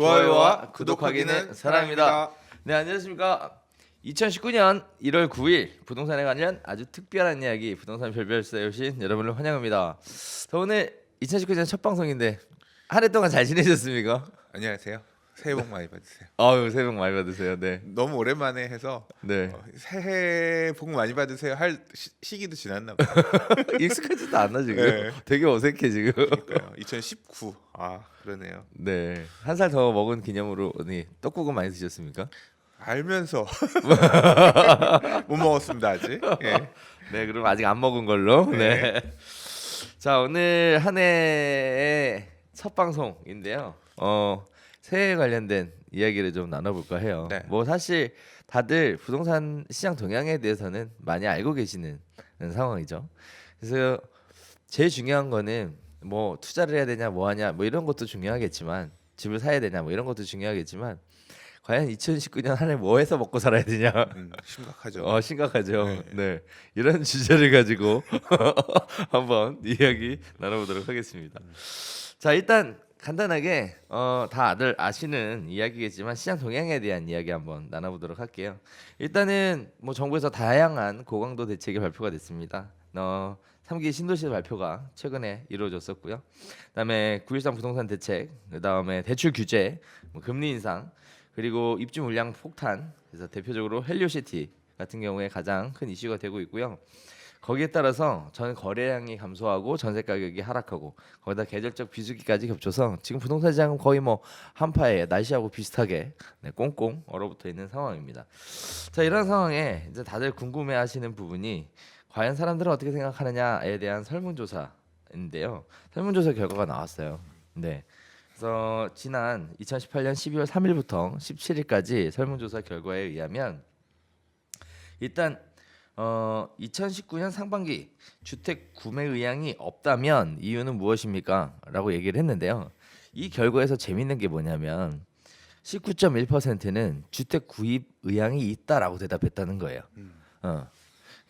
좋아요와 구독하기는 사랑입니다. 네, 안녕하십니까. 2019년 1월 9일 부동산에 관련 아주 특별한 이야기 부동산 별별사에 오신 여러분을 환영합니다. 오늘 2019년 첫 방송인데 한 해 동안 잘 지내셨습니까? 안녕하세요. 새해 복 많이 받으세요. 아유, 새해 복 많이 받으세요. 네. 너무 오랜만에 해서 네. 새해 복 많이 받으세요 할 시기도 지났나 봐요. 익숙하지도 않아 지금. 네. 되게 어색해 지금. 그러니까요. 2019. 아, 그러네요. 네. 한 살 더 먹은 기념으로 떡국은 많이 드셨습니까? 알면서 못 먹었습니다 아직. 예. 네, 그럼 아직 안 먹은 걸로. 네. 자, 오늘 한 해의 첫 방송인데요. 새해 관련된 이야기를 좀 나눠볼까 해요. 네. 뭐 사실 다들 부동산 시장 동향에 대해서는 많이 알고 계시는 상황이죠. 그래서 제일 중요한 거는 뭐 투자를 해야 되냐, 뭐 하냐, 뭐 이런 것도 중요하겠지만 집을 사야 되냐, 뭐 이런 것도 중요하겠지만 과연 2019년 한 해 뭐 해서 먹고 살아야 되냐? 심각하죠. 심각하죠. 네. 네. 이런 주제를 가지고 한번 이야기 나눠보도록 하겠습니다. 자, 일단 간단하게 다들 아시는 이야기겠지만 시장 동향에 대한 이야기 한번 나눠보도록 할게요. 일단은 뭐 정부에서 다양한 고강도 대책이 발표가 됐습니다. 3기 신도시 발표가 최근에 이루어졌었고요. 그다음에 9.13 부동산 대책, 그다음에 대출 규제, 뭐 금리 인상, 그리고 입주 물량 폭탄. 그래서 대표적으로 헬리오시티 같은 경우에 가장 큰 이슈가 되고 있고요. 거기에 따라서 전 거래량이 감소하고 전세 가격이 하락하고 거기다 계절적 비수기까지 겹쳐서 지금 부동산 시장은 거의 뭐 한파에 날씨하고 비슷하게 꽁꽁 얼어붙어 있는 상황입니다. 자, 이런 상황에 이제 다들 궁금해하시는 부분이 과연 사람들은 어떻게 생각하느냐에 대한 설문조사인데요. 설문조사 결과가 나왔어요. 네. 그래서 지난 2018년 12월 3일부터 17일까지 설문조사 결과에 의하면 일단 2019년 상반기 주택 구매 의향이 없다면 이유는 무엇입니까? 라고 얘기를 했는데요. 이 결과에서 재밌는 게 뭐냐면 19.1%는 주택 구입 의향이 있다라고 대답했다는 거예요.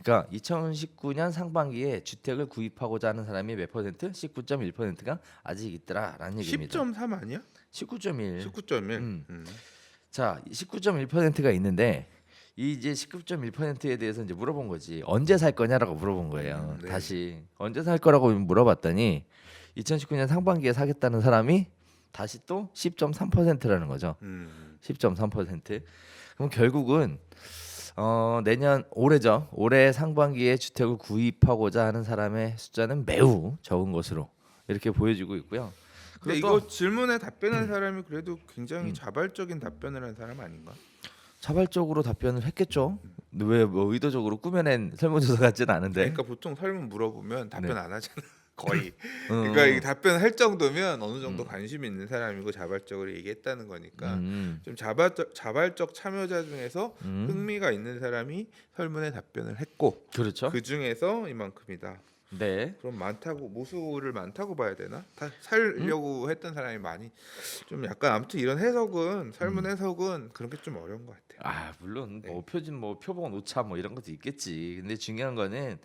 그러니까 2019년 상반기에 주택을 구입하고자 하는 사람이 몇 퍼센트? 19.1%가 아직 있더라라는 얘기입니다. 10.3 아니야? 19.1. 19.1. 자, 19.1%가 있는데 이제 19.1%에 대해서 이제 물어본 거지. 언제 살 거냐라고 물어본 거예요. 네. 다시 언제 살 거라고 물어봤더니 2019년 상반기에 사겠다는 사람이 다시 또 10.3%라는 거죠. 10.3%. 그럼 결국은 내년 올해죠. 올해 상반기에 주택을 구입하고자 하는 사람의 숫자는 매우 적은 것으로 이렇게 보여지고 있고요. 근데 이거 질문에 답변한 사람이 그래도 굉장히 자발적인 답변을 한 사람 아닌가? 자발적으로 답변을 했겠죠. 왜 뭐 의도적으로 꾸며낸 설문조사 같지는 않은데. 그러니까 보통 설문 물어보면 답변 안 하잖아. 거의. 음. 그러니까 이 답변할 정도면 어느 정도 관심 있는 사람이고 자발적으로 얘기했다는 거니까 좀 자발적 참여자 중에서 흥미가 있는 사람이 설문에 답변을 했고 그렇죠. 그 중에서 이만큼이다. 네. 그럼 많다고 모수를 많다고 봐야 되나? 다 살려고 했던 사람이 많이 좀 약간 아무튼 이런 해석은 설문 해석은 그런 게 좀 어려운 것 같아요. 아, 물론 뭐 표준 뭐 표본 오차 뭐 이런 것도 있겠지. 근데 중요한 거는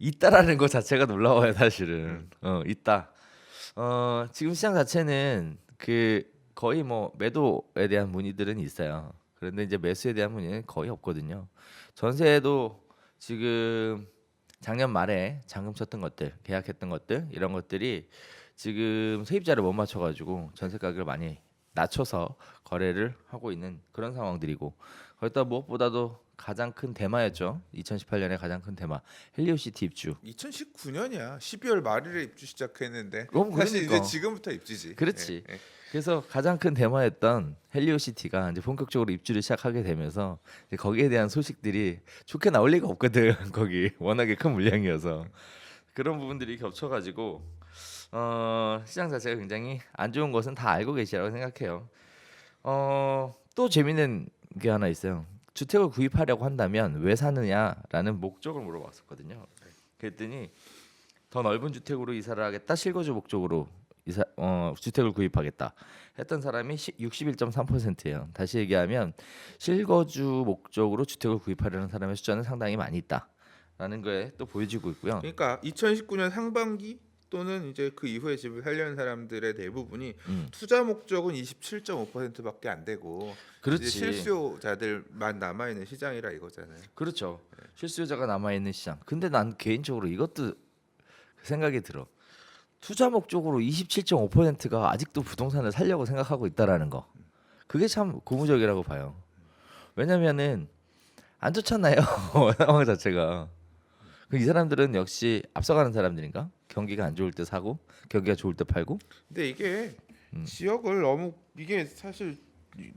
있다라는 것 자체가 놀라워요, 사실은. 있다. 지금 시장 자체는 그 거의 뭐 매도에 대한 문의들은 있어요. 그런데 이제 매수에 대한 문의는 거의 없거든요. 전세도 지금 작년 말에 잔금 쳤던 것들, 계약했던 것들 이런 것들이 지금 세입자를 못 맞춰가지고 전세 가격을 많이 낮춰서 거래를 하고 있는 그런 상황들이고 거기다 무엇보다도 가장 큰 테마였죠. 2018년에 가장 큰 테마 헬리오시티 입주. 2019년이야. 12월 말일에 입주 시작했는데 그러니까. 사실 이제 지금부터 입주지. 그렇지. 예, 예. 그래서 가장 큰 테마였던 헬리오시티가 이제 본격적으로 입주를 시작하게 되면서 이제 거기에 대한 소식들이 좋게 나올 리가 없거든. 거기 워낙에 큰 물량이어서 그런 부분들이 겹쳐가지고 시장 자체가 굉장히 안 좋은 것은 다 알고 계시라고 생각해요. 또 재밌는 게 하나 있어요. 주택을 구입하려고 한다면 왜 사느냐라는 목적을 물어봤었거든요. 그랬더니 더 넓은 주택으로 이사를 하겠다, 실거주 목적으로 주택을 구입하겠다 했던 사람이 61.3%예요. 다시 얘기하면 실거주 목적으로 주택을 구입하려는 사람의 숫자는 상당히 많이 있다라는 거에 또 보여지고 있고요. 그러니까 2019년 상반기 또는 이제 그 이후에 집을 살려는 사람들의 대부분이 음. 투자 목적은 27.5%밖에 안 되고 그렇지. 이제 실수요자들만 남아 있는 시장이라 이거잖아요. 그렇죠. 실수요자가 남아 있는 시장. 근데 난 개인적으로 이것도 생각이 들어. 투자 목적으로 27.5%가 아직도 부동산을 살려고 생각하고 있다라는 거. 그게 참 고무적이라고 봐요. 왜냐면은 안 좋잖아요. 상황 자체가. 이 사람들은 역시 앞서가는 사람들인가? 경기가 안 좋을 때 사고, 경기가 좋을 때 팔고. 근데 이게 지역을 너무 이게 사실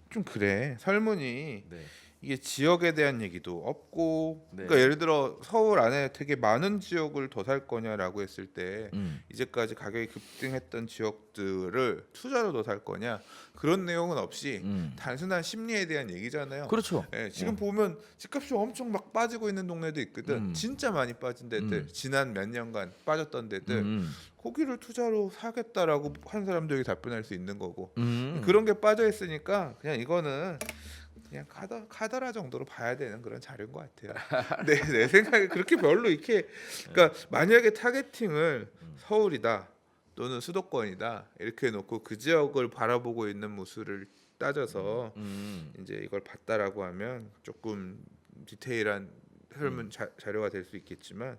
좀 그래. 설문이 네. 이게 지역에 대한 얘기도 없고 네. 그러니까 예를 들어 서울 안에 되게 많은 지역을 더 살 거냐라고 했을 때 음. 이제까지 가격이 급등했던 지역들을 투자로 더 살 거냐 그런 내용은 없이 단순한 심리에 대한 얘기잖아요. 그렇죠. 예, 지금 보면 집값이 엄청 막 빠지고 있는 동네도 있거든. 진짜 많이 빠진 데들 지난 몇 년간 빠졌던 데들 거기를 투자로 사겠다라고 한 사람들이 답변할 수 있는 거고 그런 게 빠져 있으니까 그냥 이거는 그냥 카더라 정도로 봐야 되는 그런 자료인 것 같아요. 내 생각에 그렇게 별로 이렇게 그러니까 만약에 타겟팅을 서울이다 또는 수도권이다 이렇게 해놓고 그 지역을 바라보고 있는 무수를 따져서 이제 이걸 봤다라고 하면 조금 디테일한 설문 자료가 될 수 있겠지만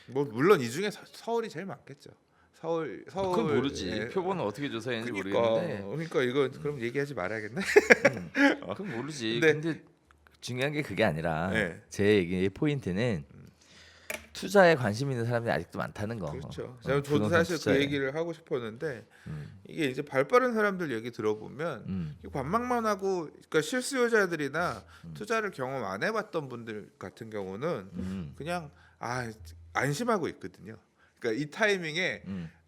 뭐 물론 이 중에 서울이 제일 많겠죠. 서울 그건 모르지. 예. 표본은 어떻게 조사했는지 그러니까, 모르겠는데. 그러니까 이거 그럼 얘기하지 말아야겠네. 그건 모르지. 근데- 근데 중요한 게 그게 아니라 네. 제 얘기의 포인트는 투자에 관심 있는 사람들이 아직도 많다는 거. 그렇죠. 저도 부동산 사실 투자에. 그 얘기를 하고 싶었는데 이게 이제 발빠른 사람들 얘기 들어보면 이거 관망만 하고 그러니까 실수요자들이나 투자를 경험 안 해봤던 분들 같은 경우는 그냥 안심하고 있거든요. 그러니까 이 타이밍에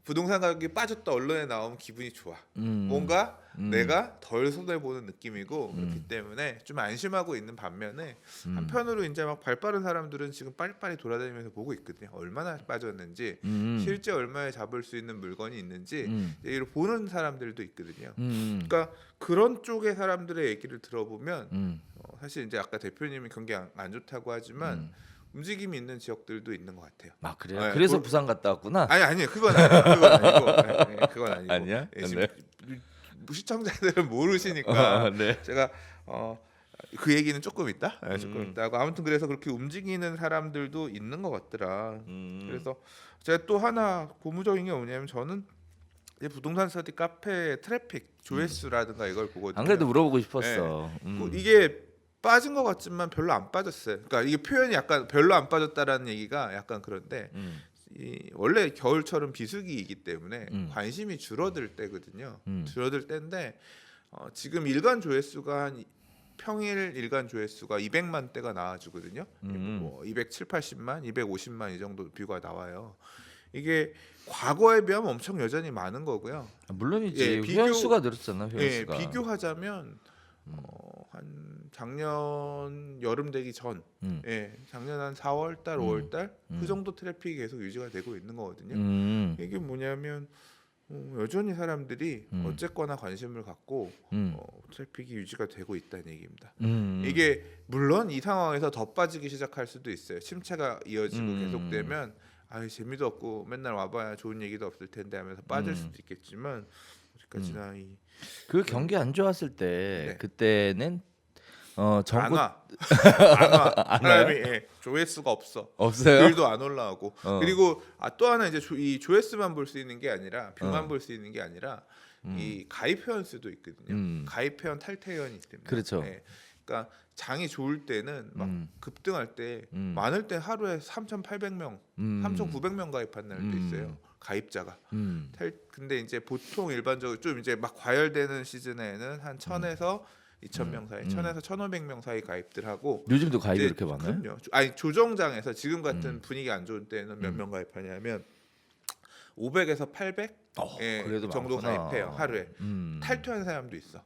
부동산 가격이 빠졌다 언론에 나오면 기분이 좋아. 뭔가 내가 덜 손해 보는 느낌이고 그렇기 때문에 좀 안심하고 있는 반면에 한편으로 이제 막 발빠른 사람들은 지금 빨리빨리 돌아다니면서 보고 있거든요. 얼마나 빠졌는지 실제 얼마에 잡을 수 있는 물건이 있는지 이걸 보는 사람들도 있거든요. 그러니까 그런 쪽의 사람들의 얘기를 들어보면 사실 이제 아까 대표님이 경기 안 좋다고 하지만 움직임이 있는 지역들도 있는 것 같아요. 아 그래요? 네, 그래서 부산 갔다 왔구나. 아니 그건 아니고 그건 아니고 아니야? 예, 지금 시청자들은 모르시니까 네. 제가 그 얘기는 조금 있다 조금 있다고 아무튼 그래서 그렇게 움직이는 사람들도 있는 것 같더라. 그래서 제가 또 하나 고무적인 게 뭐냐면 저는 이 부동산 스터디 카페 트래픽 조회수라든가 이걸 보거든요. 안 그래도 물어보고 싶었어. 이게 빠진 것 같지만 별로 안 빠졌어요. 그러니까 이게 표현이 약간 별로 안 빠졌다라는 얘기가 약간 그런데 원래 겨울철은 비수기이기 때문에 관심이 줄어들 때거든요. 줄어들 때인데 지금 일간 조회수가 한 평일 일간 조회수가 200만 대가 나와주거든요. 뭐 270, 80만, 250만 이 정도 뷰가 나와요. 이게 과거에 비하면 엄청 여전히 많은 거고요. 물론이지. 예, 회원수가 늘었잖아. 예, 회원수가. 비교하자면 한 작년 여름 되기 전, 예, 작년 한 4월 달, 5월 달 그 정도 트래픽이 계속 유지가 되고 있는 거거든요. 이게 뭐냐면 여전히 사람들이 어쨌거나 관심을 갖고 트래픽이 유지가 되고 있다는 얘기입니다. 이게 물론 이 상황에서 더 빠지기 시작할 수도 있어요. 침체가 이어지고 계속되면 재미도 없고 맨날 와봐야 좋은 얘기도 없을 텐데 하면서 빠질 수도 있겠지만 어디까지나 그 경기 안 좋았을 때 네. 그때는 정부 안 와. 사람이 조회수가 없어. 없어요? 글도 안 올라오고. 그리고 또 하나 이제 이 조회수만 볼 수 있는 게 아니라 뷰만 볼 수 있는 게 아니라 이 가입 회원 수도 있거든요. 가입 회원 탈퇴 회원이 있습니다. 그렇죠. 그러니까 장이 좋을 때는 막 급등할 때 많을 때 하루에 3,800명, 3,900명 가입한 날도 있어요. 가입자가. 근데 이제 보통 일반적으로 좀 이제 막 과열되는 시즌에는 한 1,000에서 2,000명 사이, 1,000에서 1,500명 사이 가입들 하고 요즘도 가입이 이제 이렇게 많아요? 그럼요. 아니 조정장에서 지금 같은 분위기 안 좋은 때는 몇 명 가입하냐면 500에서 800 그래도 정도 많구나. 가입해요 하루에. 탈퇴한 사람도 있어.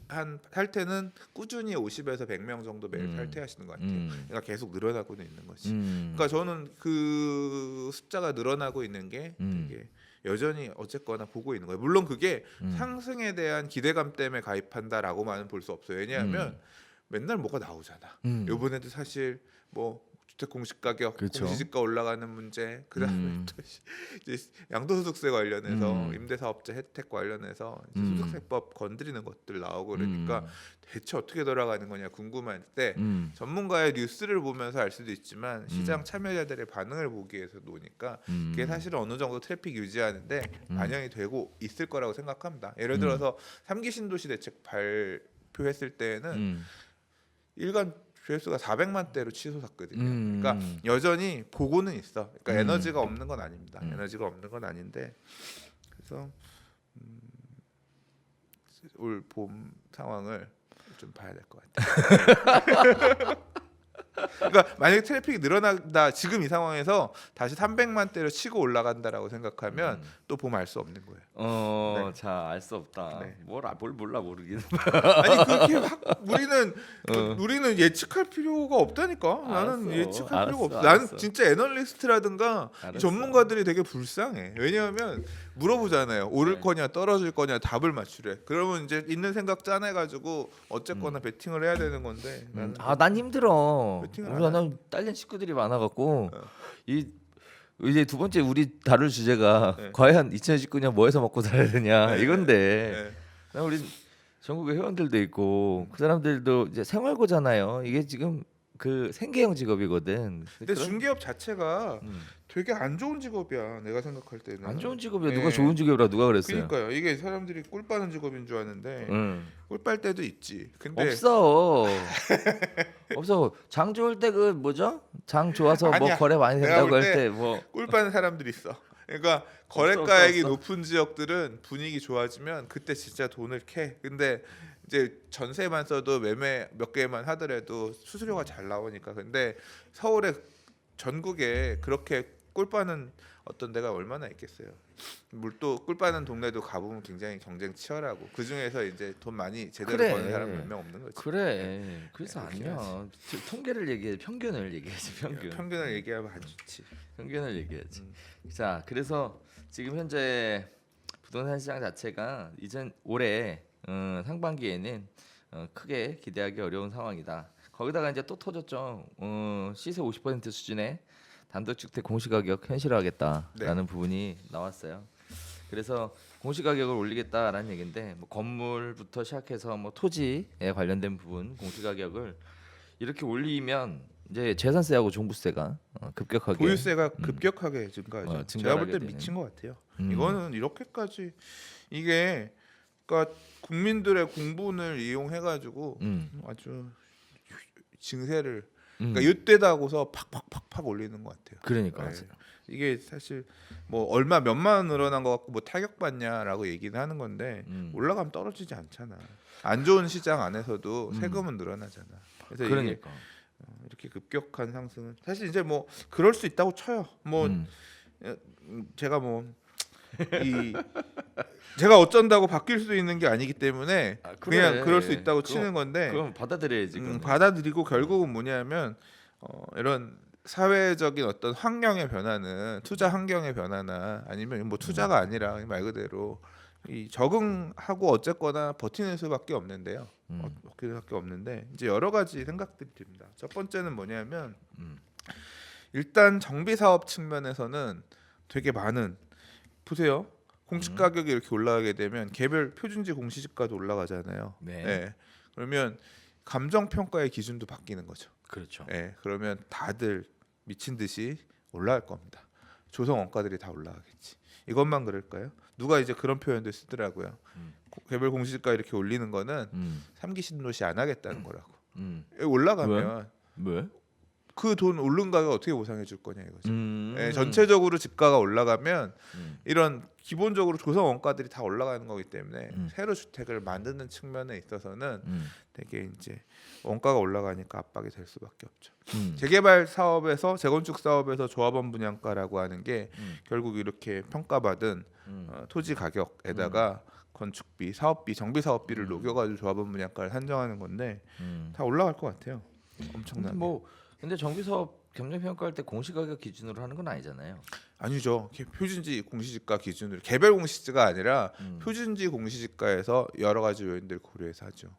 한 탈퇴는 꾸준히 50에서 100명 정도 매일 탈퇴하시는 것 같아요. 그러니까 계속 늘어나고는 있는 거지. 그러니까 저는 그 숫자가 늘어나고 있는 게 되게 여전히 어쨌거나 보고 있는 거예요. 물론 그게 상승에 대한 기대감 때문에 가입한다라고만은 볼 수 없어요. 왜냐하면 맨날 뭐가 나오잖아. 이번에도 사실 뭐 주택 공시가격, 그쵸. 공시지가 올라가는 문제, 그다음에 또 이제 양도소득세 관련해서 임대사업자 혜택 관련해서 이제 소득세법 건드리는 것들 나오고 그러니까 대체 어떻게 돌아가는 거냐 궁금할 때 전문가의 뉴스를 보면서 알 수도 있지만 시장 참여자들의 반응을 보기 위해서 노니까 그게 사실은 어느 정도 트래픽 유지하는데 반영이 되고 있을 거라고 생각합니다. 예를 들어서 3기 신도시 대책 발표했을 때는 일간 조회수가 400만 대로 치솟았거든요. 그러니까 여전히 보고는 있어. 그러니까 에너지가 없는 건 아닙니다. 에너지가 없는 건 아닌데 그래서 올 봄 상황을 좀 봐야 될 것 같아요. 그러니까 만약에 트래픽이 늘어난다 지금 이 상황에서 다시 300만 대로 치고 올라간다라고 생각하면 또 보면 알 수 없는 거예요. 네. 자, 알 수 없다. 네. 뭘 몰라 모르긴. 아니 그렇게 우리는 예측할 필요가 없다니까. 나는 알았어. 예측할 필요가 없어. 알았어. 나는 진짜 애널리스트라든가 알았어. 전문가들이 되게 불쌍해. 왜냐하면 물어보잖아요. 오를 거냐 떨어질 거냐 답을 맞추래. 그러면 이제 있는 생각 짜내가지고 어쨌거나 베팅을 해야 되는 건데. 나는 난 힘들어. 베팅을 우리 안 난 딸린 식구들이 많아갖고 이제 두 번째 우리 다룰 주제가 네. 과연 2019년 뭐해서 먹고 살아야 되냐 네. 이건데 네. 난 우리 전국의 회원들도 있고 그 사람들도 이제 생활고잖아요. 이게 지금 그 생계형 직업이거든. 근데 그런- 중개업 자체가 되게 안 좋은 직업이야. 내가 생각할 때는. 안 좋은 직업이야. 네. 누가 좋은 직업이라 누가 그랬어요? 그러니까요. 이게 사람들이 꿀 빠는 직업인 줄 아는데 꿀 빨 때도 있지. 근데 없어. 없어. 장 좋을 때 그 뭐죠? 장 좋아서 뭐 아니야. 거래 많이 내가 된다고 볼 할 때 때 뭐 꿀 빠는 사람들이 있어. 그러니까 거래가액이 높은 지역들은 분위기 좋아지면 그때 진짜 돈을 캐. 근데 이제 전세만 써도 매매 몇 개만 하더라도 수수료가 잘 나오니까. 근데 서울에 전국에 그렇게 꿀 빠는 어떤 데가 얼마나 있겠어요. 물도 꿀 빠는 동네도 가보면 굉장히 경쟁 치열하고 그 중에서 이제 돈 많이 제대로 그래. 버는 사람 몇 명 없는 거지. 그래. 그래서 그렇긴 아니야. 통계를 얘기해. 평균을 얘기하지. 평균. 평균을 얘기하면 안 좋지. 평균을 얘기하지. 자, 그래서 지금 현재 부동산 시장 자체가 올해 상반기에는 크게 기대하기 어려운 상황이다. 거기다가 이제 또 터졌죠. 시세 50% 수준의 단독주택 공시가격 현실화하겠다라는 부분이 나왔어요. 그래서 공시가격을 올리겠다라는 얘기인데 뭐 건물부터 시작해서 뭐 토지에 관련된 부분 공시가격을 이렇게 올리면 이제 재산세하고 종부세가 급격하게 보유세가 급격하게 증가하죠. 제가 증가하게 볼 때 되는. 미친 것 같아요. 이거는 이렇게까지 이게 그러니까 국민들의 공분을 이용해가지고 아주 증세를 그러니까 이때다고서 팍팍팍팍 올리는 것 같아요. 그러니까 네. 이게 사실 뭐 얼마 몇만 원 늘어난 것 같고 뭐 타격 받냐라고 얘기는 하는 건데 올라가면 떨어지지 않잖아. 안 좋은 시장 안에서도 세금은 늘어나잖아. 그래서 이게 그러니까 이렇게 급격한 상승은 사실 이제 뭐 그럴 수 있다고 쳐요. 뭐 제가 뭐 이 제가 어쩐다고 바뀔 수 있는 게 아니기 때문에 그래. 그냥 그럴 수 있다고 치는 건데 그럼 받아들여야지. 그거는. 받아들이고 결국은 뭐냐면 이런 사회적인 어떤 환경의 변화는 투자 환경의 변화나 아니면 뭐 투자가 아니라 말 그대로 이 적응하고 어쨌거나 버티는 수밖에 없는데요. 버티는 수밖에 없는데 이제 여러 가지 생각들이 듭니다. 첫 번째는 뭐냐면 일단 정비 사업 측면에서는 되게 많은 보세요. 공시 가격이 이렇게 올라가게 되면 개별 표준지 공시지가도 올라가잖아요. 네. 그러면 감정 평가의 기준도 바뀌는 거죠. 그렇죠. 그러면 다들 미친 듯이 올라갈 겁니다. 조성 원가들이 다 올라가겠지. 이것만 그럴까요? 누가 이제 그런 표현도 쓰더라고요. 개별 공시지가 이렇게 올리는 거는 3기 신도시 안 하겠다는 거라고. 올라가면 왜? 그 돈 오른 가격 어떻게 보상해 줄 거냐 이거죠. 전체적으로 집가가 올라가면 이런 기본적으로 조성 원가들이 다 올라가는 거기 때문에 새로 주택을 만드는 측면에 있어서는 되게 이제 원가가 올라가니까 압박이 될 수밖에 없죠. 재개발 사업에서 재건축 사업에서 조합원 분양가라고 하는 게 결국 이렇게 평가받은 토지 가격에다가 건축비, 사업비, 정비 사업비를 녹여가지고 조합원 분양가를 산정하는 건데 다 올라갈 것 같아요. 엄청나게. 근데 정비 사업 경쟁 평가할 때 공시가격 기준으로 하는 건 아니잖아요. 아니죠. 표준지 공시지가 기준으로 개별 공시지가 아니라 표준지 공시지가에서 여러 가지 요인들 고려해서 하죠.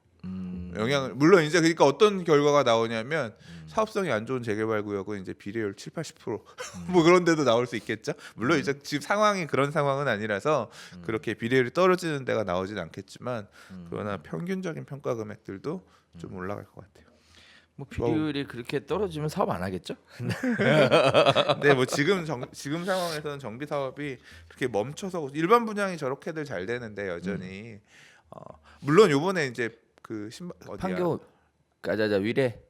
영향을 물론 이제 그러니까 어떤 결과가 나오냐면 사업성이 안 좋은 재개발 구역은 이제 비례율 7, 80% 뭐 그런 데도 나올 수 있겠죠. 물론 이제 지금 상황이 그런 상황은 아니라서 그렇게 비례율이 떨어지는 데가 나오진 않겠지만 그러나 평균적인 평가 금액들도 좀 올라갈 것 같아요. 뭐 비율이 그렇게 떨어지면 사업 안 하겠죠? 네, 뭐 지금 상황에서는 정비 사업이 그렇게 멈춰서 일반 분양이 저렇게들 잘 되는데 여전히 물론 요번에 이제 그 어디야? 판교 가자자 위례.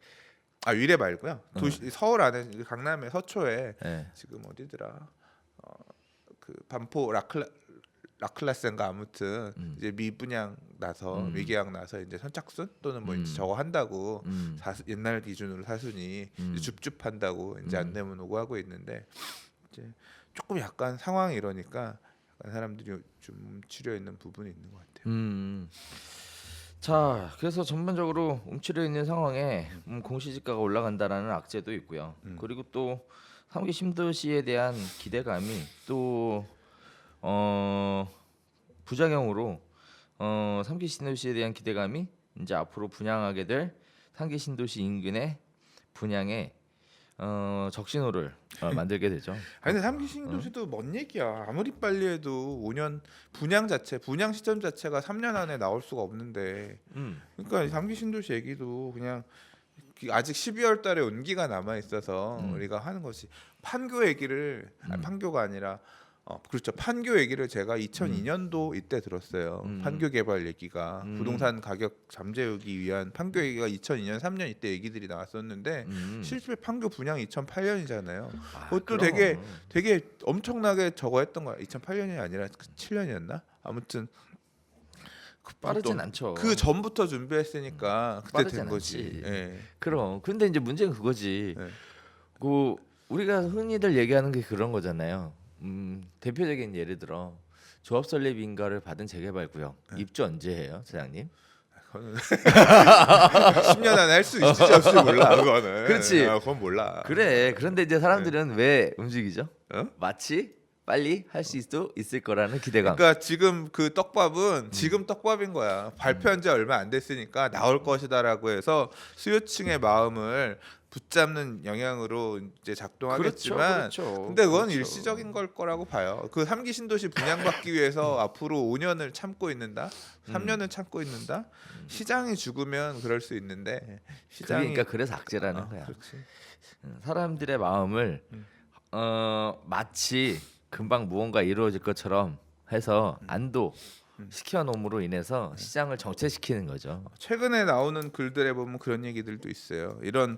위례 말고요. 도시 서울 안에 강남의 서초에 네. 지금 어디더라? 그 반포 라클라스인가 아무튼 이제 미분양 나서 미계약 나서 이제 선착순 또는 뭐 이제 저거 한다고 옛날 기준으로 사순위 이제 줍줍한다고 이제 안내문 오고 하고 있는데 이제 조금 약간 상황이 이러니까 약간 사람들이 좀 치려 있는 부분이 있는 것 같아요. 자, 그래서 전반적으로 움츠려 있는 상황에 공시지가가 올라간다라는 악재도 있고요. 그리고 또 3기 신도시에 대한 기대감이 또 부작용으로 3기 신도시에 대한 기대감이 이제 앞으로 분양하게 될 3기 신도시 인근의 분양에 적신호를 만들게 되죠. 아니 근데 3기 신도시도 먼 얘기야. 아무리 빨리 해도 5년 분양 시점 자체가 3년 안에 나올 수가 없는데 그러니까 3기 신도시 얘기도 그냥 아직 12월 달에 온기가 남아 있어서 우리가 하는 것이 판교 얘기를 판교가 아니라 그렇죠. 판교 얘기를 제가 2002년도 이때 들었어요. 판교 개발 얘기가 부동산 가격 잠재우기 위한 판교 얘기가 2002년 3년 이때 얘기들이 나왔었는데 실제 판교 분양 2008년이잖아요. 그것도 되게 엄청나게 저거 했던 거야. 2008년이 아니라 7년이었나? 아무튼 빠르진 않죠. 그 전부터 준비했으니까 그때 빠르진 된 거지. 않지. 예. 그럼 근데 이제 문제는 그거지. 네. 그 우리가 흔히들 얘기하는 게 그런 거잖아요. 대표적인 예를 들어 조합 설립 인가를 받은 재개발 구역 입주 언제 해요, 사장님? 그거는 10년 안에 할 수 있을지 없을지 몰라 그거는. 그렇지. 그건 몰라. 그래. 그런데 이제 사람들은 왜 움직이죠? 어? 마치 빨리 할 수 있을 거라는 기대감. 그러니까 지금 그 떡밥은 지금 떡밥인 거야. 발표한 지 얼마 안 됐으니까 나올 것이다라고 해서 수요층의 마음을 붙잡는 영향으로 이제 작동하겠지만 그렇죠. 근데 그건 그렇죠. 일시적인 걸 거라고 봐요. 그 3기 신도시 분양받기 위해서 앞으로 5년을 참고 있는다. 3년을 참고 있는다. 시장이 죽으면 그럴 수 있는데 시장이 그러니까 그래서 악재라는 거야. 그렇지. 사람들의 마음을 마치 금방 무언가 이루어질 것처럼 해서 안도 시켜놓음으로 인해서 시장을 정체시키는 거죠. 최근에 나오는 글들에 보면 그런 얘기들도 있어요. 이런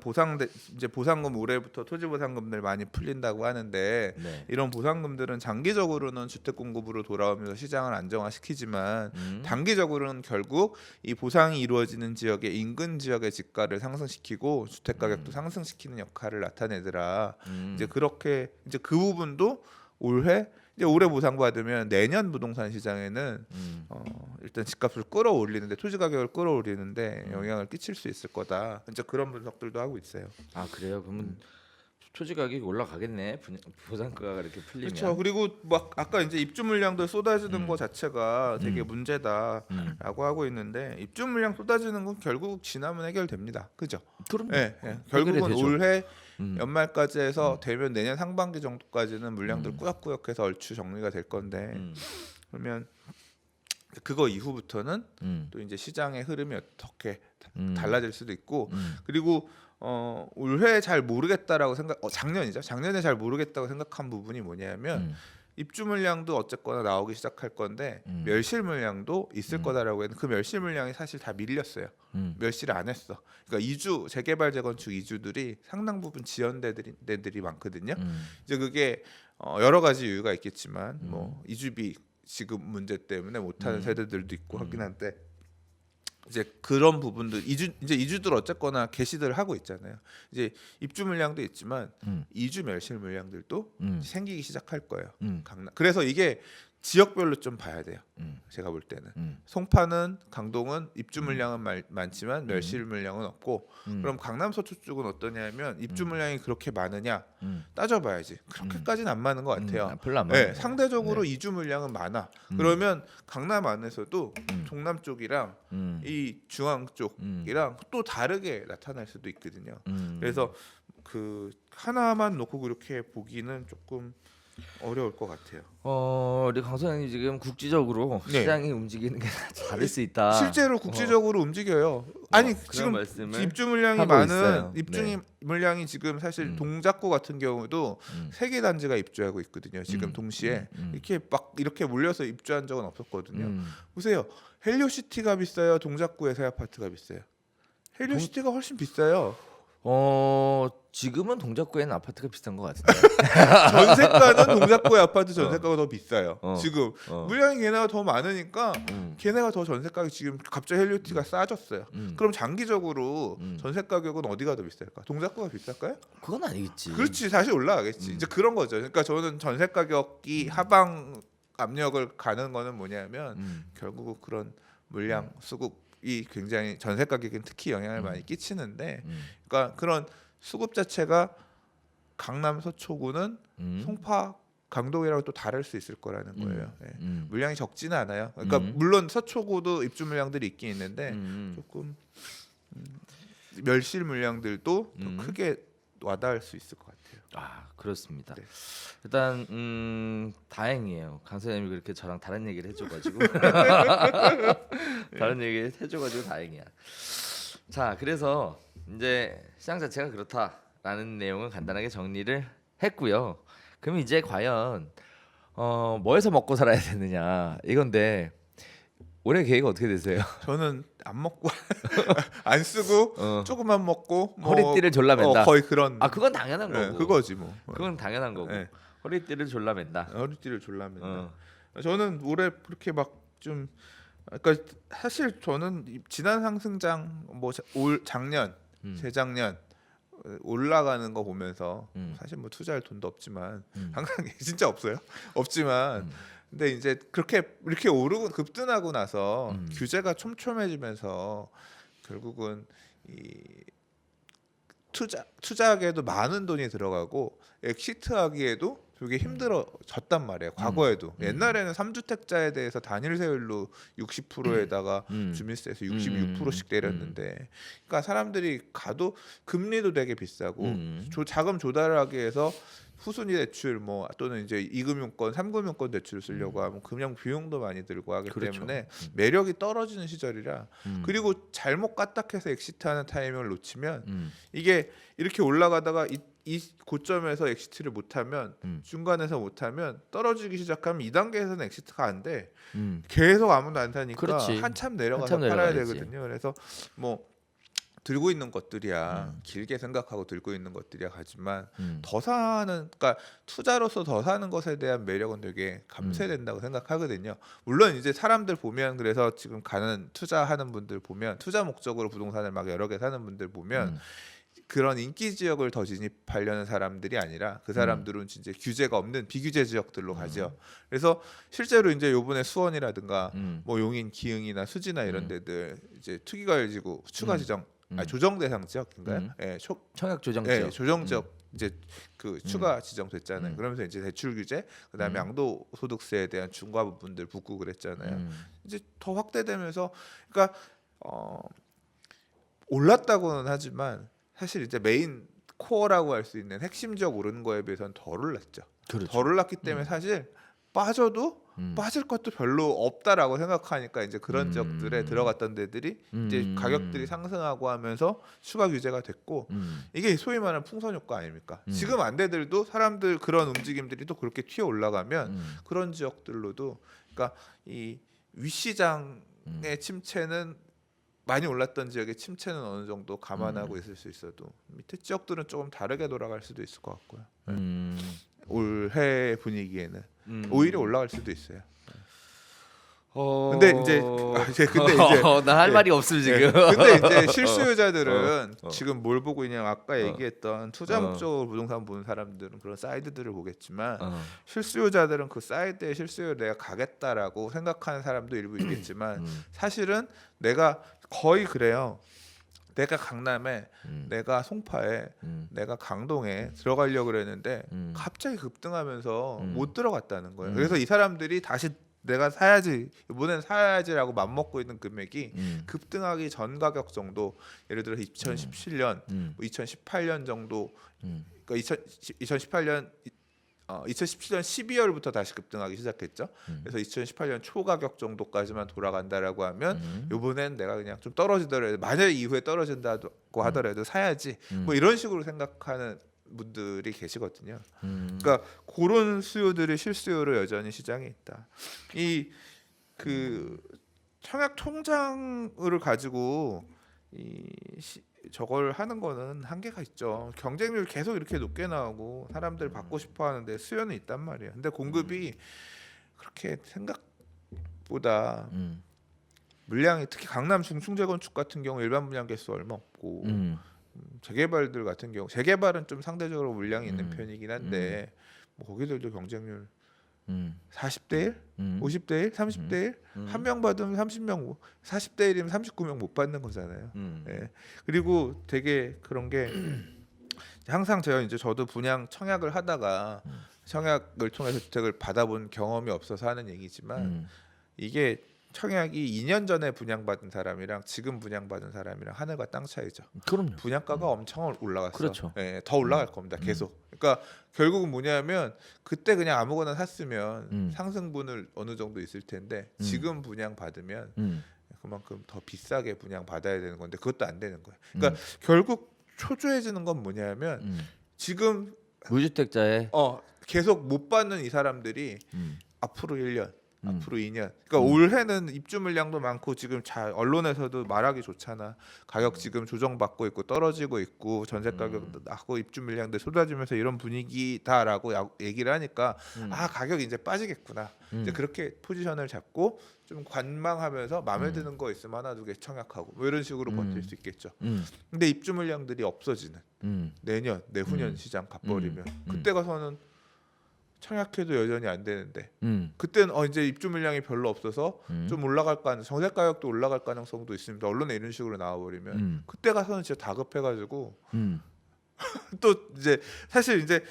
이제 보상금 올해부터 토지 보상금들 많이 풀린다고 하는데 네. 이런 보상금들은 장기적으로는 주택 공급으로 돌아오면서 시장을 안정화시키지만 단기적으로는 결국 이 보상이 이루어지는 지역의 인근 지역의 집가를 상승시키고 주택 가격도 상승시키는 역할을 나타내더라. 이제 그렇게 이제 그 부분도 올해 보상받으면 내년 부동산 시장에는 일단 집값을 끌어올리는데 토지 가격을 끌어올리는데 영향을 끼칠 수 있을 거다. 이제 그런 분석들도 하고 있어요. 아 그래요? 그러면 토지 가격이 올라가겠네. 보상가가 이렇게 풀리면. 그렇죠. 그리고 막 아까 이제 입주 물량들 쏟아지는 거 자체가 되게 문제다라고 하고 있는데 입주 물량 쏟아지는 건 결국 지나면 해결됩니다. 그죠? 그럼 예. 결국은 되죠. 올해 연말까지 해서 되면 내년 상반기 정도까지는 물량들 꾸역꾸역해서 얼추 정리가 될 건데 그러면 그거 이후부터는 또 이제 시장의 흐름이 어떻게 달라질 수도 있고 그리고 올해 잘 모르겠다라고 작년에 잘 모르겠다고 생각한 부분이 뭐냐면 입주 물량도 어쨌거나 나오기 시작할 건데 멸실 물량도 있을 거다라고 했는데 그 멸실 물량이 사실 다 밀렸어요. 멸실을 안 했어. 그러니까 재개발 재건축 이주들이 상당 부분 지연되들이 많거든요. 이제 그게 여러 가지 이유가 있겠지만 뭐 이주비 지급 문제 때문에 못하는 세대들도 있고 하긴 한데 이제 그런 부분들 이주들 어쨌거나 개시들 하고 있잖아요. 이제 입주 물량도 있지만 이주 멸실 물량들도 생기기 시작할 거예요. 그래서 이게 지역별로 좀 봐야 돼요. 제가 볼 때는 송파는 강동은 입주 물량은 많지만 멸실 물량은 없고 그럼 강남 서초 쪽은 어떠냐면 입주 물량이 그렇게 많으냐 따져봐야지 그렇게까지는 안 많은 것 같아요. 별로 안 네, 많아요. 상대적으로 이주 물량은 많아. 그러면 강남 안에서도 종남 쪽이랑 이 중앙 쪽이랑 또 다르게 나타날 수도 있거든요. 그래서 그 하나만 놓고 그렇게 보기는 조금 어려울 것 같아요. 우리 강 소장님 지금 국지적으로 네. 시장이 움직이는 게 다를 수 있다. 실제로 국지적으로 움직여요. 아니 그런 지금 말씀을 입주 물량이 하고 많은 있어요. 입주 네. 물량이 지금 사실 동작구 같은 경우도 세 개 단지가 입주하고 있거든요. 지금 동시에 이렇게 막 이렇게 몰려서 입주한 적은 없었거든요. 보세요. 헬리오시티가 비싸요. 동작구의 새 아파트가 비싸요. 헬리오시티가 훨씬 비싸요. 지금은 동작구에는 아파트가 비싼 것 같은데. 전세가는 동작구의 아파트 전세가가 더 비싸요. 지금 물량이 걔네가 더 많으니까 걔네가 더 전세 가격이 지금 갑자기 헬리오티가 싸졌어요. 그럼 장기적으로 전세 가격은 어디가 더 비쌀까? 동작구가 비쌀까요? 그건 아니겠지. 그렇지, 다시 올라가겠지. 이제 그런 거죠. 그러니까 저는 전세 가격이 하방 압력을 가는 거는 뭐냐면 결국 그런 물량 수급이 굉장히 전세 가격에 특히 영향을 많이 끼치는데, 그러니까 그런 수급 자체가 강남 서초구는 송파 강동이랑 또 다를 수 있을 거라는 거예요. 예. 물량이 적지는 않아요. 그러니까 물론 서초구도 입주 물량들이 있긴 있는데 조금 멸실 물량들도 더 크게 와닿을 수 있을 것 같아요. 아, 그렇습니다. 네. 일단 다행이에요. 강 소장님이 그렇게 저랑 다른 얘기를 해줘가지고 다른 얘기 해줘가지고 다행이야. 자, 그래서 이제 시장 자체가 그렇다라는 내용은 간단하게 정리를 했고요. 그럼 이제 과연 뭐해서 먹고 살아야 되느냐 이건데 올해 계획 어떻게 되세요? 저는 안 먹고 안 쓰고 조금만 먹고 뭐 허리띠를 졸라맨다. 거의 그런. 그건 당연한 네, 거고. 그거지 뭐. 그건 당연한 거고. 네. 허리띠를 졸라맨다. 허리띠를 졸라맨다. 저는 올해 그렇게 막 좀 그러니까 사실 저는 지난 상승장 뭐 올 작년 재작년 올라가는 거 보면서 사실 뭐 투자할 돈도 없지만 항상 진짜 없어요. 없지만 근데 이제 그렇게 이렇게 오르고 급등하고 나서 규제가 촘촘해지면서 결국은 이 투자하기에도 많은 돈이 들어가고 엑시트하기에도 되게 힘들어졌단 말이에요. 과거에도 옛날에는 3주택자에 대해서 단일 세율로 60%에다가 주민세에서 66%씩 때렸는데, 그러니까 사람들이 가도 금리도 되게 비싸고 자금 조달하기 위해서 후순위 대출 뭐 또는 이제 2금융권, 3금융권 대출을 쓰려고 하면 금융 비용도 많이 들고 하기 그렇죠. 때문에 매력이 떨어지는 시절이라 그리고 잘못 까딱해서 엑시트하는 타이밍을 놓치면 이게 이렇게 올라가다가 이 고점에서 엑시트를 못하면 중간에서 못하면 떨어지기 시작하면 2단계에서는 엑시트가 안 돼. 계속 아무도 안 사니까 그렇지. 한참 내려가서 한참 팔아야 내려가야지. 되거든요. 그래서 뭐 들고 있는 것들이야 길게 생각하고 들고 있는 것들이야 하지만 더 사는, 그러니까 투자로서 더 사는 것에 대한 매력은 되게 감쇄된다고 생각하거든요. 물론 이제 사람들 보면, 그래서 지금 가는 투자하는 분들 보면, 투자 목적으로 부동산을 막 여러 개 사는 분들 보면 그런 인기 지역을 더 진입하려는 사람들이 아니라 그 사람들은 진짜 규제가 없는 비규제 지역들로 가죠. 그래서 실제로 이제 요번에 수원이라든가 뭐 용인, 기흥이나 수지나 이런 데들 이제 투기과열지구 추가 지정 조정 대상 지역인가요? 예, 청약 조정 예, 지역. 조정 지역 이제 그 추가 지정됐잖아요. 그러면서 이제 대출 규제, 그다음에 양도소득세에 대한 중과 부분들 붙고 그랬잖아요. 이제 더 확대되면서, 그러니까 올랐다고는 하지만 사실 이제 메인 코어라고 할 수 있는 핵심 지역 오르는 거에 비해서는 덜 올랐죠. 그렇죠. 덜 올랐기 때문에 사실 빠져도 빠질 것도 별로 없다라고 생각하니까 이제 그런 지역들에 들어갔던 데들이 이제 가격들이 상승하고 하면서 추가 규제가 됐고, 이게 소위 말하는 풍선 효과 아닙니까? 지금 안대들도 사람들 그런 움직임들이 또 그렇게 튀어 올라가면 그런 지역들로도, 그러니까 이 윗시장의 침체는 많이 올랐던 지역의 침체는 어느 정도 감안하고 있을 수 있어도 밑에 지역들은 조금 다르게 돌아갈 수도 있을 것 같고요. 올해 분위기에는 오히려 올라갈 수도 있어요. 근데 이제 나 할 예. 말이 없음 예. 지금. 근데 이제 실수요자들은 어. 지금 뭘 보고 있냐면 아까 어. 얘기했던 투자 어. 목적으로 부동산 보는 사람들은 그런 사이트들을 보겠지만 어. 실수요자들은 그 사이트에 실수요 내가 가겠다라고 생각하는 사람도 일부 있겠지만 사실은 내가 거의 그래요. 내가 강남에, 내가 송파에, 내가 강동에 들어가려고 그랬는데 갑자기 급등하면서 못 들어갔다는 거예요. 그래서 이 사람들이 다시 내가 사야지, 이번엔 사야지라고 맘먹고 있는 금액이 급등하기 전 가격 정도, 예를 들어 2017년, 뭐 2018년 정도, 그러니까 2018년 2017년 12월부터 다시 급등하기 시작했죠. 그래서 2018년 초 가격 정도까지만 돌아간다라고 하면 요번엔 내가 그냥 좀 떨어지더라도, 만약 이후에 떨어진다고 하더라도 사야지, 뭐 이런 식으로 생각하는 분들이 계시거든요. 그러니까 그런 수요들이 실수요로 여전히 시장에 있다. 이 그 청약 통장을 가지고 저걸 하는 거는 한계가 있죠. 경쟁률 계속 이렇게 높게 나오고 사람들 받고 싶어 하는데 수요는 있단 말이에요. 근데 공급이 그렇게 생각보다 물량이, 특히 강남 중층 재건축 같은 경우 일반 분양 개수 얼마 없고 재개발들 같은 경우, 재개발은 좀 상대적으로 물량이 있는 편이긴 한데 뭐 거기들도 경쟁률 40대 1, 50대 1, 30대 1, 한 명 받으면 30명, 40대 1이면 39명 못 받는 거잖아요. 예. 그리고 되게 그런 게 항상 저도 분양 청약을 하다가 청약을 통해서 주택을 받아본 경험이 없어서 하는 얘기지만 이게 청약이 2년 전에 분양받은 사람이랑 지금 분양받은 사람이랑 하늘과 땅 차이죠. 그럼요. 분양가가 엄청 올라갔어. 그렇죠. 예, 더 올라갈 겁니다. 계속. 그러니까 결국은 뭐냐면 그때 그냥 아무거나 샀으면 상승분을 어느 정도 있을 텐데 지금 분양 받으면 그만큼 더 비싸게 분양 받아야 되는 건데 그것도 안 되는 거예요. 그러니까 결국 초조해지는 건 뭐냐면 지금 무주택자의 계속 못 받는 이 사람들이 앞으로 1년, 앞으로 2년. 그러니까 올해는 입주 물량도 많고 지금 언론에서도 말하기 좋잖아. 가격 지금 조정받고 있고 떨어지고 있고 전세 가격도 낮고 입주 물량들 쏟아지면서 이런 분위기다라고 얘기를 하니까 가격이 이제 빠지겠구나. 이제 그렇게 포지션을 잡고 좀 관망하면서 마음에 드는 거 있으면 하나 두 개 청약하고 뭐 이런 식으로 버틸 수 있겠죠. 근데 입주 물량들이 없어지는 내년, 내후년 시장 가버리면 그때 가서는 청약해도 여전히 안 되는데 그때는 이제 입주 물량이 별로 없어서 좀 올라갈 가능, 전세 가격도 올라갈 가능성도 있습니다. 언론에 이런 식으로 나와버리면 그때 가서는 진짜 다급해가지고 또 이제 사실 이제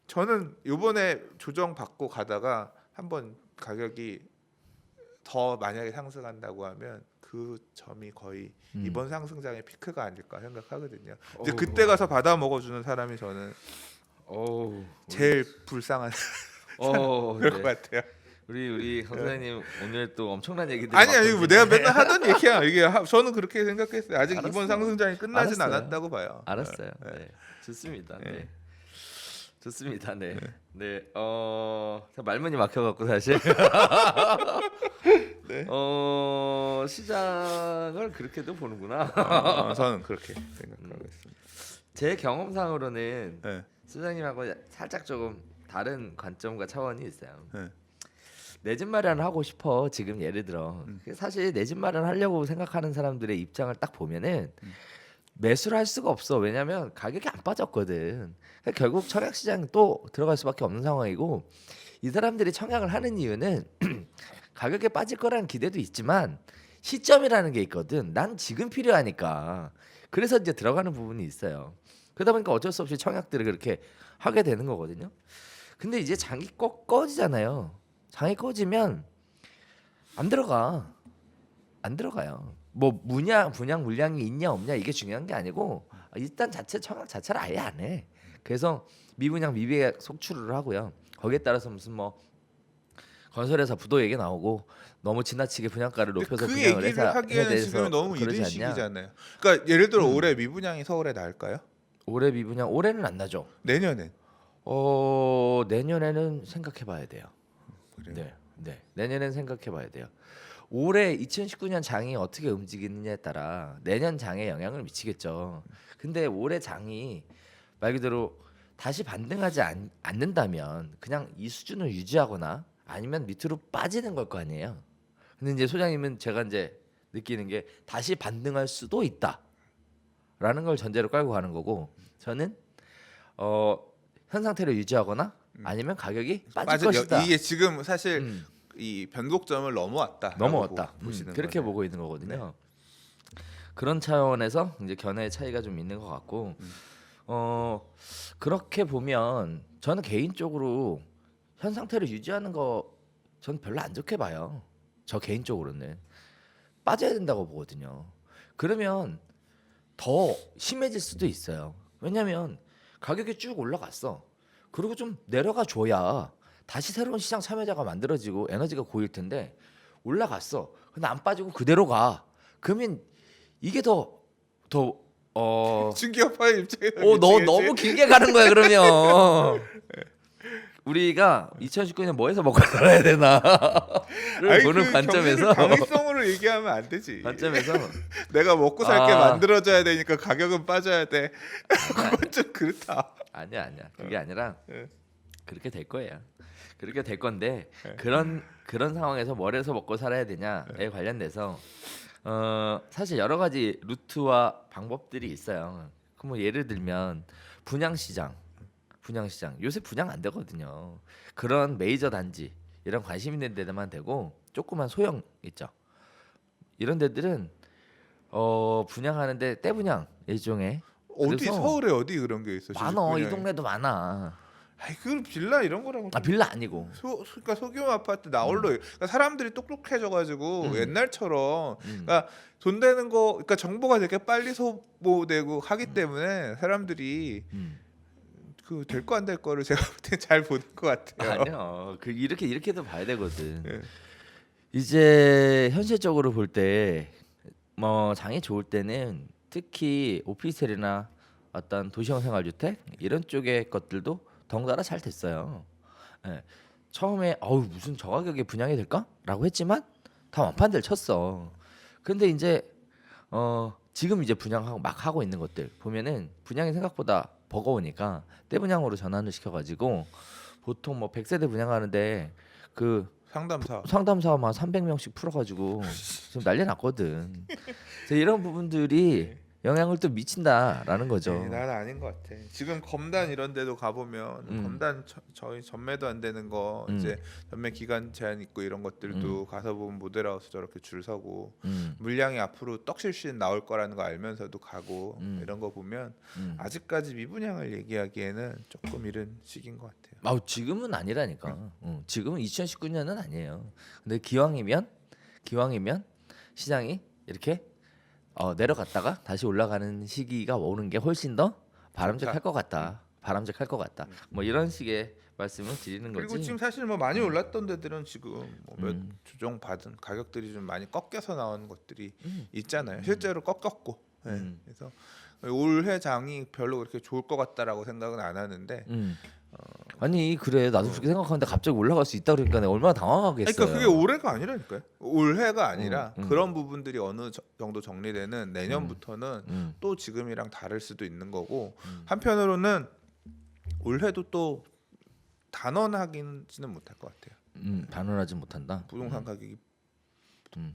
저는 요번에 조정 받고 가다가 한번 가격이 더 만약에 상승한다고 하면 그 점이 거의 이번 상승장의 피크가 아닐까 생각하거든요. 이제 그때 가서 받아 먹어주는 사람이 저는 제일 불쌍한 그럴 것 같아요. 우리 강 선생님 오늘 또 엄청난 얘기들 아니 뭐 내가 맨날 하던 얘기야. 이게 저는 그렇게 생각했어요. 아직 알았어요. 이번 상승장이 끝나진 알았어요. 않았다고 봐요. 알았어요. 네. 좋습니다. 네. 좋습니다. 네. 네. 말문이 막혀갖고 사실 네. 시장을 그렇게도 보는구나. 저는 그렇게 생각하고 있습니다. 제 경험상으로는 네. 소장님하고 살짝 조금 다른 관점과 차원이 있어요. 네. 내 집 마련을 하고 싶어. 지금 예를 들어 사실 내 집 마련 하려고 생각하는 사람들의 입장을 딱 보면은 매수를 할 수가 없어. 왜냐면 가격이 안 빠졌거든. 그러니까 결국 청약 시장 또 들어갈 수밖에 없는 상황이고, 이 사람들이 청약을 하는 이유는 가격에 빠질 거라는 기대도 있지만 시점이라는 게 있거든. 난 지금 필요하니까. 그래서 이제 들어가는 부분이 있어요. 그러다 보니까 어쩔 수 없이 청약들을 그렇게 하게 되는 거거든요. 근데 이제 장이 꺼지잖아요. 장이 꺼지면 안 들어가요. 뭐 분양 물량이 있냐 없냐 이게 중요한 게 아니고 일단 청약 자체를 아예 안 해. 그래서 미분양 미비액 속출을 하고요. 거기에 따라서 무슨 뭐 건설회사 부도 얘기 나오고 너무 지나치게 분양가를 높여서 그 분양을 얘기를 하기에는 지금 너무 이른 그러지 않냐? 시기잖아요. 그러니까 예를 들어 올해 미분양이 서울에 날까요? 올해 미분양 올해는 안 나죠. 내년엔? 내년에는 생각해봐야 돼요. 그래요? 네. 내년엔 생각해봐야 돼요. 올해 2019년 장이 어떻게 움직이느냐에 따라 내년 장에 영향을 미치겠죠. 근데 올해 장이 말 그대로 다시 반등하지 않는다면 그냥 이 수준을 유지하거나 아니면 밑으로 빠지는 걸 거 아니에요. 근데 이제 소장님은 제가 이제 느끼는 게 다시 반등할 수도 있다라는 걸 전제로 깔고 가는 거고, 저는 현 상태를 유지하거나 아니면 가격이 빠질 것이다. 이게 지금 사실 음, 이 변곡점을 넘어왔다. 보시는 그렇게 거네요. 보고 있는 거거든요. 그런 차원에서 이제 견해의 차이가 좀 있는 것 같고, 그렇게 보면 저는 개인적으로 현 상태를 유지하는 거 저는 별로 안 좋게 봐요. 저 개인적으로는 빠져야 된다고 보거든요. 그러면 더 심해질 수도 있어요. 왜냐하면 가격이 쭉 올라갔어. 그리고 좀 내려가 줘야 다시 새로운 시장 참여자가 만들어지고 에너지가 고일 텐데, 올라갔어. 근데 안 빠지고 그대로 가. 그러면 이게 중기업화의 입장에서 너 너무 길게 가는 거야 그러면. 우리가 2019년 뭐해서 먹고 살아야 되나를 보는 관점에서 경이성으로 얘기하면 안 되지. 관점에서 내가 먹고 살게 만들어져야 되니까 가격은 빠져야 돼. 그건 좀 그렇다. 아니야. 그게 아니라 예. 그렇게 될 거예요. 그렇게 될 건데, 예. 그런 상황에서 뭘 해서 먹고 살아야 되냐에 관련돼서 사실 여러 가지 루트와 방법들이 있어요. 그럼 뭐 예를 들면 분양시장 요새 분양 안 되거든요. 그런 메이저 단지 이런 관심 있는 데만 되고, 조그만 소형 있죠. 이런 데들은 분양하는데 떼분양 일종의. 어디 그래서 서울에 어디 그런 게 있어? 많어. 이 주식 분야에. 동네도 많아. 아이 그 빌라 이런 거랑 빌라 아니고. 그러니까 소규모 아파트 나홀로 그러니까 사람들이 똑똑해져가지고 옛날처럼 그러니까 돈 되는 거 그러니까 정보가 되게 빨리 소모되고 하기 때문에 사람들이 그 될 거 안 될 거를 제가 볼 때 잘 보는 것 같아요. 아니요. 그 이렇게도 봐야 되거든. 예. 이제 현실적으로 볼 때 뭐 장이 좋을 때는 특히 오피스텔이나 어떤 도시형 생활주택 이런 쪽의 것들도 덩달아 잘 됐어요. 예. 처음에 무슨 저 가격에 분양이 될까라고 했지만 다 완판들 쳤어. 근데 이제 지금 이제 분양하고 막 하고 있는 것들 보면은 분양이 생각보다 버거우니까 떼분양으로 전환을 시켜가지고 보통 뭐 100세대 분양하는데 그 상담사만 300명씩 풀어가지고 지금 난리 났거든. 그래서 이런 부분들이 영향을 또 미친다라는 거죠. 네, 나는 아닌 것 같아. 지금 검단 이런 데도 가보면 검단 저희 전매도 안 되는 거 이제 전매 기간 제한 있고 이런 것들도 가서 보면 모델하우스 저렇게 줄 서고 물량이 앞으로 떡실실 나올 거라는 거 알면서도 가고 이런 거 보면 아직까지 미분양을 얘기하기에는 조금 이른 시기인 것 같아요. 지금은 아니라니까. 지금은 2019년은 아니에요. 근데 기왕이면 시장이 이렇게 내려갔다가 다시 올라가는 시기가 오는 게 훨씬 더 바람직할 것 같다. 뭐 이런 식의 말씀을 드리는 거지. 그리고 지금 사실 뭐 많이 올랐던 데들은 지금 몇 조정 받은 가격들이 좀 많이 꺾여서 나오는 것들이 있잖아요. 실제로 꺾였고. 네. 그래서 올해 장이 별로 그렇게 좋을 것 같다라고 생각은 안 하는데. 아니 그래 나도 그렇게 생각하는데 갑자기 올라갈 수 있다 그러니까 내가 얼마나 당황하겠어요. 그러니까 그게 올해가 아니라니까요. 올해가 아니라 그런 부분들이 어느 정도 정리되는 내년부터는 또 지금이랑 다를 수도 있는 거고 한편으로는 올해도 또 단언하기는 못할 것 같아요. 단언하지 못한다. 부동산 가격이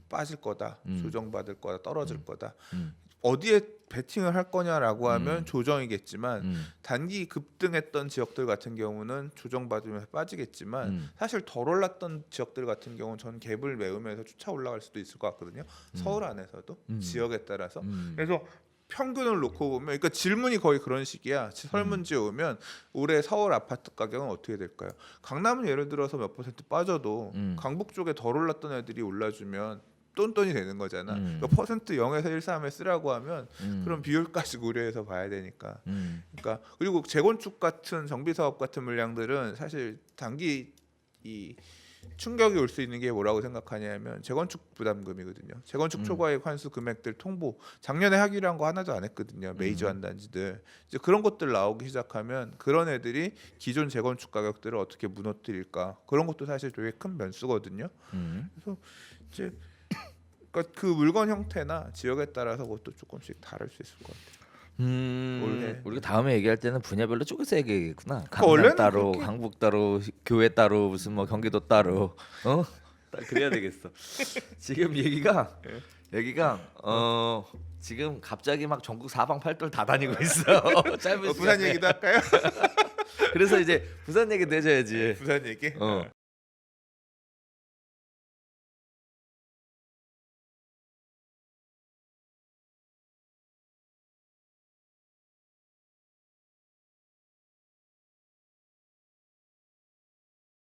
빠질 거다, 조정받을 거다, 떨어질 거다. 음. 어디에 베팅을 할 거냐라고 하면 조정이겠지만 단기 급등했던 지역들 같은 경우는 조정받으면서 빠지겠지만 사실 덜 올랐던 지역들 같은 경우는 전 갭을 메우면서 쫓아 올라갈 수도 있을 것 같거든요. 서울 안에서도 지역에 따라서. 그래서 평균을 놓고 보면 그러니까 질문이 거의 그런 식이야. 설문지에 오면 올해 서울 아파트 가격은 어떻게 될까요? 강남은 예를 들어서 몇 퍼센트 빠져도 강북 쪽에 덜 올랐던 애들이 올라주면 똔똔이 되는 거잖아. 그러니까 퍼센트 0에서 1, 3에 쓰라고 하면 그런 비율까지 고려해서 봐야 되니까. 그러니까 그리고 재건축 같은 정비 사업 같은 물량들은 사실 단기 이 충격이 올 수 있는 게 뭐라고 생각하냐면 재건축 부담금이거든요. 재건축 초과이익 환수 금액들 통보 작년에 하기로 한 거 하나도 안 했거든요. 메이저 한단지들 이제 그런 것들 나오기 시작하면 그런 애들이 기존 재건축 가격들을 어떻게 무너뜨릴까 그런 것도 사실 되게 큰 변수거든요. 그래서 이제 그러니까 그 물건 형태나 지역에 따라서 그것도 조금씩 다를 수 있을 것 같아요. 올해. 우리가 다음에 얘기할 때는 분야별로 쪼개서 얘기하겠구나. 원래는 강남 따로, 그렇게- 강북 따로, 교회 따로, 무슨 뭐 경기도 따로, 딱 그래야 되겠어. 지금 여기가 지금 갑자기 막 전국 사방팔돌 다 다니고 있어. 짧은 부산 시간에. 얘기도 할까요? 그래서 이제 부산 얘기도 해줘야지. 부산 얘기.